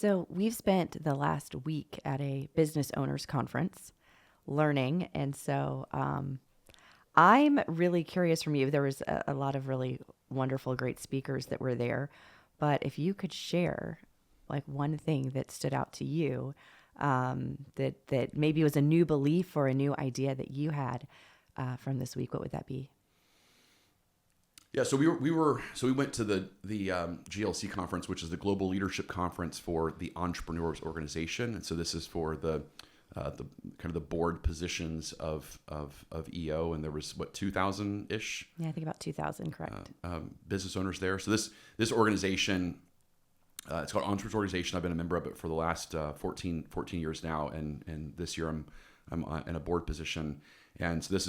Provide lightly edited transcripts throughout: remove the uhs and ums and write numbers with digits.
So we've spent the last week at a business owners conference learning. And so I'm really curious from you. There was a lot of really wonderful, great speakers that were there. But if you could share like one thing that stood out to you, that maybe was a new belief or a new idea that you had from this week, what would that be? Yeah, so we went to the GLC conference, which is the Global Leadership Conference for the Entrepreneurs Organization, and so this is for the kind of the board positions of EO, and there was 2,000-ish. Yeah, I think about 2,000, correct. Business owners there. So this organization, it's called Entrepreneurs Organization. I've been a member of it for the last 14 years now, and this year I'm in a board position, and so this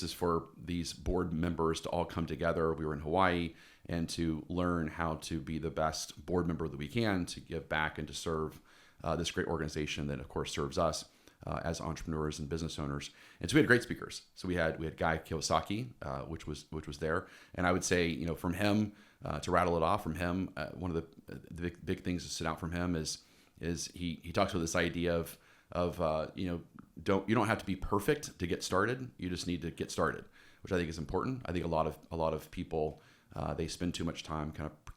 is for these board members to all come together. We were in Hawaii, and to learn how to be the best board member that we can, to give back and to serve this great organization that, of course, serves us as entrepreneurs and business owners. And so we had great speakers. So we had Guy Kawasaki, which was there, and I would say, from him, to rattle it off from him, one of the big things that stood out from him is he talks about this idea of you don't have to be perfect to get started. You just need to get started, which I think is important. I think a lot of people they spend too much time kind of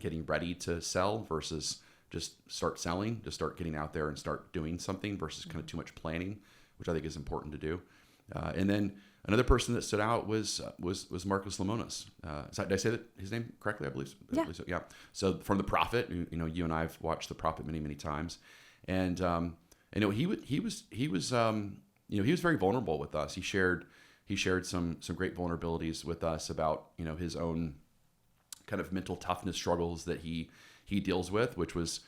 getting ready to sell versus just start selling, just start getting out there and start doing something versus kind of too much planning, which I think is important to do. And then another person that stood out was Marcus Lemonis. Did I say that his name correctly? I believe. Yeah. So, yeah. So from The Prophet, you and I have watched The Prophet many times, and he was very vulnerable with us. He shared some great vulnerabilities with us about his own kind of mental toughness struggles that he deals with, which was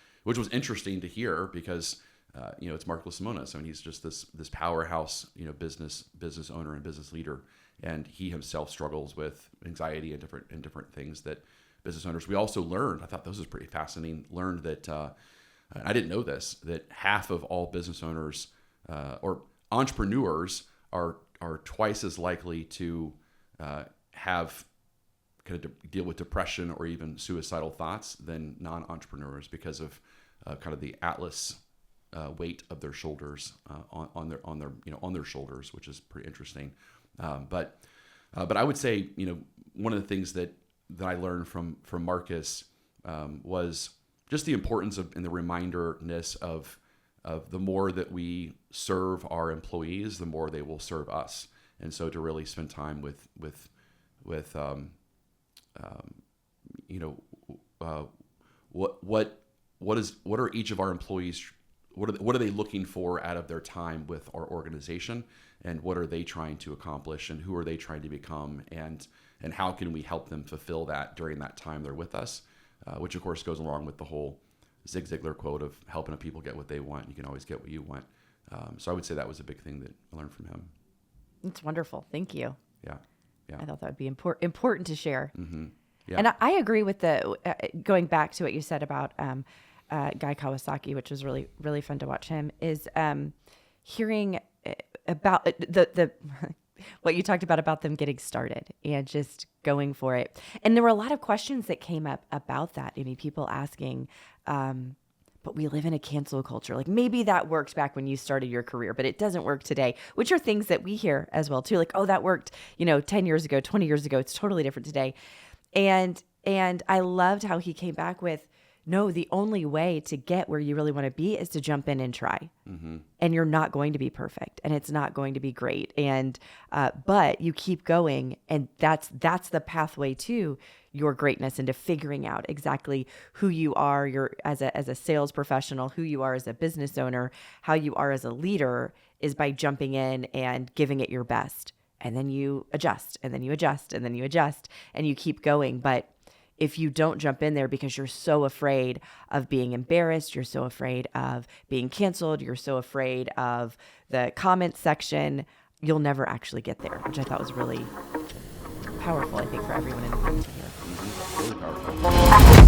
interesting to hear because it's Marcus Lemonis. I mean, he's just this powerhouse business owner and business leader, and he himself struggles with anxiety and different things that business owners. We also learned, I thought this was pretty fascinating, learned that I didn't know this, that half of all business owners or entrepreneurs are twice as likely to have kind of deal with depression or even suicidal thoughts than non-entrepreneurs because of kind of the atlas weight of their shoulders on their shoulders, which is pretty interesting. But I would say one of the things that I learned from Marcus was just the importance of and the reminderness of the more that we serve our employees, the more they will serve us. And so to really spend time with what are each of our employees, what are they looking for out of their time with our organization, and what are they trying to accomplish, and who are they trying to become, and how can we help them fulfill that during that time they're with us, which of course goes along with the whole Zig Ziglar quote of helping people get what they want. You can always get what you want. So I would say that was a big thing that I learned from him. It's wonderful. Thank you. Yeah. I thought that would be important to share. Mm-hmm. Yeah. And I agree with going back to what you said about Guy Kawasaki, which was really, really fun to watch him, is hearing about the what you talked about them getting started and just going for it. And there were a lot of questions that came up about that. I mean, people asking, but we live in a cancel culture. Like maybe that worked back when you started your career, but it doesn't work today, which are things that we hear as well too. Like, oh, that worked, 10 years ago, 20 years ago. It's totally different today. And I loved how he came back with, no, the only way to get where you really want to be is to jump in and try. Mm-hmm. And you're not going to be perfect, and it's not going to be great. And but you keep going, and that's the pathway to your greatness and to figuring out exactly who you are. You're as a sales professional, who you are as a business owner, how you are as a leader is by jumping in and giving it your best. And then you adjust, and then you adjust, and then you adjust, and you keep going. But if you don't jump in there because you're so afraid of being embarrassed, you're so afraid of being canceled, you're so afraid of the comment section, you'll never actually get there, which I thought was really powerful, I think, for everyone in the room to hear. Really powerful.